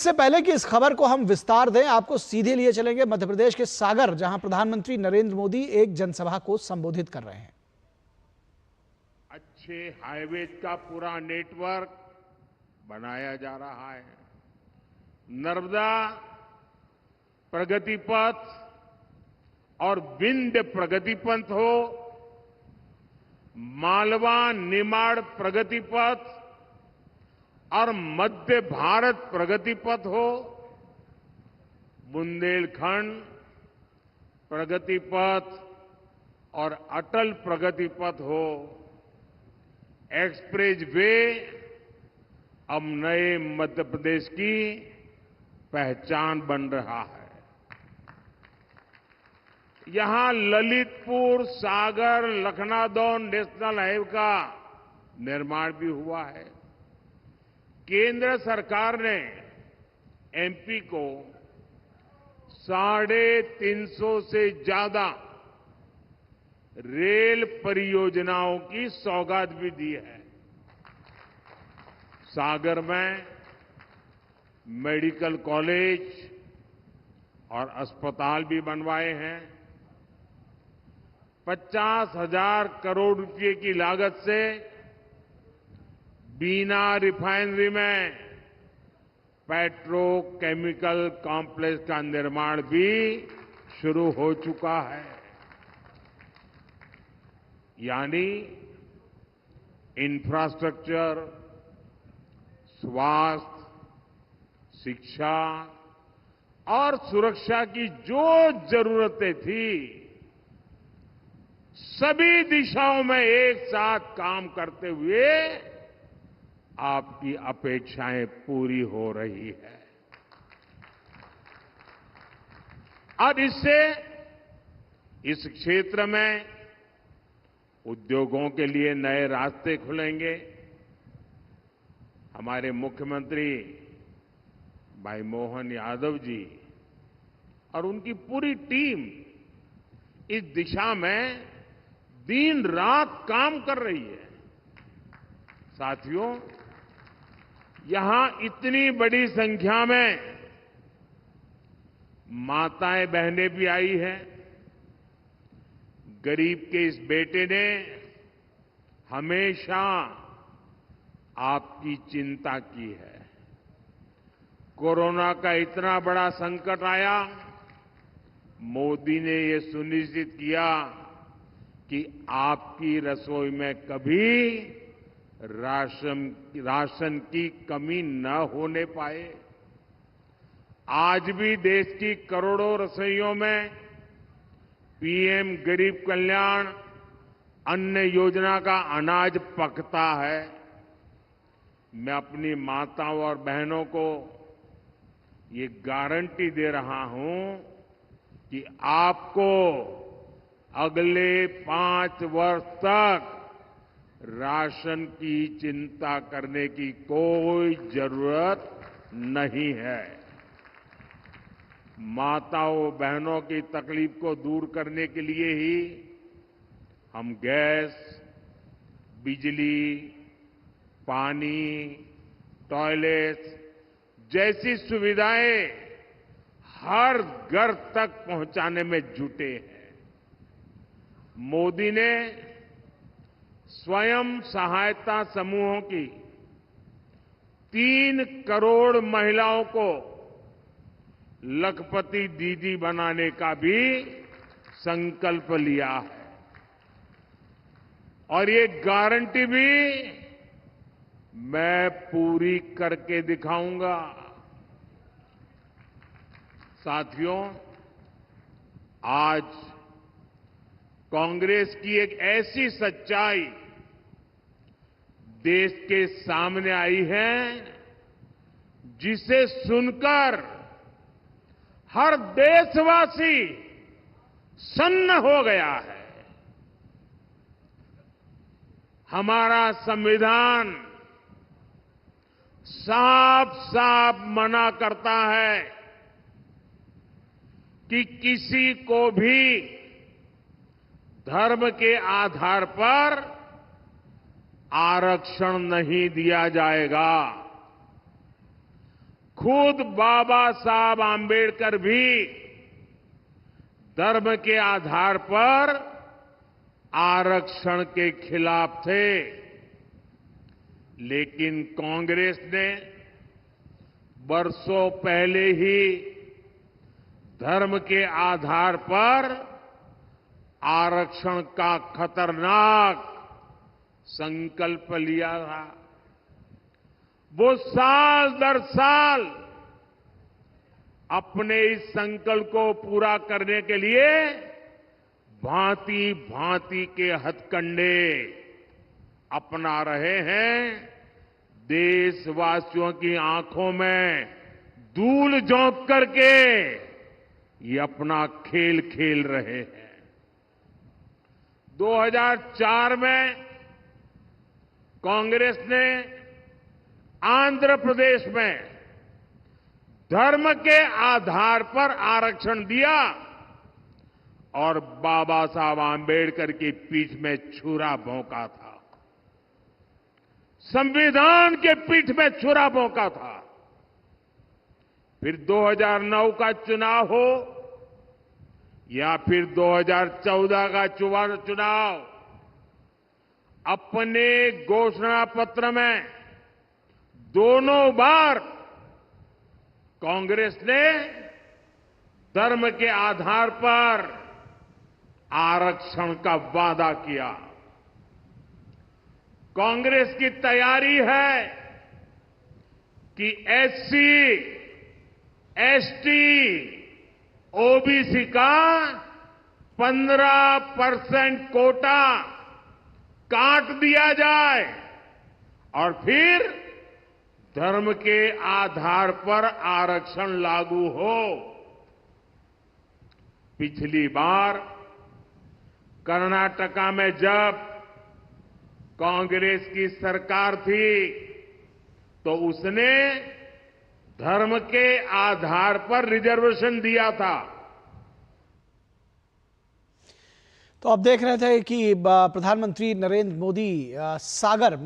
इससे पहले कि इस खबर को हम विस्तार दें, आपको सीधे लिए चलेंगे मध्य प्रदेश के सागर, जहां प्रधानमंत्री नरेंद्र मोदी एक जनसभा को संबोधित कर रहे हैं। अच्छे हाईवेज का पूरा नेटवर्क बनाया जा रहा है। नर्मदा प्रगति पथ और विंध्य प्रगति पथ हो, मालवा निमाड़ प्रगति पथ और मध्य भारत प्रगति पथ हो, बुंदेलखंड प्रगति पथ और अटल प्रगति पथ हो, एक्सप्रेस वे अब नए मध्य प्रदेश की पहचान बन रहा है। यहां ललितपुर सागर लखनादौन नेशनल हाईवे का निर्माण भी हुआ है। केंद्र सरकार ने एमपी को 350 से ज्यादा रेल परियोजनाओं की सौगात भी दी है। सागर में मेडिकल कॉलेज और अस्पताल भी बनवाए हैं। 50,000 करोड़ रुपए की लागत से बीना रिफाइनरी में पेट्रोकेमिकल कॉम्प्लेक्स का निर्माण भी शुरू हो चुका है। यानी इंफ्रास्ट्रक्चर, स्वास्थ्य, शिक्षा और सुरक्षा की जो जरूरतें थी, सभी दिशाओं में एक साथ काम करते हुए आपकी अपेक्षाएं पूरी हो रही है। अब इससे इस क्षेत्र में उद्योगों के लिए नए रास्ते खुलेंगे। हमारे मुख्यमंत्री भाई मोहन यादव जी और उनकी पूरी टीम इस दिशा में दिन रात काम कर रही है। साथियों, यहां इतनी बड़ी संख्या में माताएं बहनें भी आई हैं। गरीब के इस बेटे ने हमेशा आपकी चिंता की है। कोरोना का इतना बड़ा संकट आया, मोदी ने ये सुनिश्चित किया कि आपकी रसोई में कभी राशन की कमी न होने पाए। आज भी देश की करोड़ों रसोइयों में पीएम गरीब कल्याण अन्न योजना का अनाज पकता है। मैं अपनी माताओं और बहनों को ये गारंटी दे रहा हूं कि आपको अगले 5 वर्ष तक राशन की चिंता करने की कोई जरूरत नहीं है। माताओं बहनों की तकलीफ को दूर करने के लिए ही हम गैस, बिजली, पानी, टॉयलेट्स जैसी सुविधाएं हर घर तक पहुंचाने में जुटे हैं। मोदी ने स्वयं सहायता समूहों की 3 करोड़ महिलाओं को लखपति दीदी बनाने का भी संकल्प लिया है और ये गारंटी भी मैं पूरी करके दिखाऊंगा। साथियों, आज कांग्रेस की एक ऐसी सच्चाई देश के सामने आई है जिसे सुनकर हर देशवासी सन्न हो गया है। हमारा संविधान साफ साफ मना करता है कि किसी को भी धर्म के आधार पर आरक्षण नहीं दिया जाएगा। खुद बाबा साहब आंबेडकर भी धर्म के आधार पर आरक्षण के खिलाफ थे, लेकिन कांग्रेस ने बरसों पहले ही धर्म के आधार पर आरक्षण का खतरनाक संकल्प लिया था। वो साल दर साल अपने इस संकल्प को पूरा करने के लिए भांति भांति के हथकंडे अपना रहे हैं। देशवासियों की आंखों में धूल झोंक करके ये अपना खेल खेल रहे हैं। 2004 में कांग्रेस ने आंध्र प्रदेश में धर्म के आधार पर आरक्षण दिया और बाबा साहब आंबेडकर की पीठ में छुरा भोंका था। संविधान के पीठ में छुरा भोंका था। फिर 2009 का चुनाव हो या फिर 2014 का चुनाव, अपने घोषणा पत्र में दोनों बार कांग्रेस ने धर्म के आधार पर आरक्षण का वादा किया। कांग्रेस की तैयारी है कि एससी, एसटी, ओबीसी का 15% कोटा काट दिया जाए और फिर धर्म के आधार पर आरक्षण लागू हो। पिछली बार कर्नाटका में जब कांग्रेस की सरकार थी तो उसने धर्म के आधार पर रिजर्वेशन दिया था। तो आप देख रहे थे कि प्रधानमंत्री नरेंद्र मोदी सागर मध्य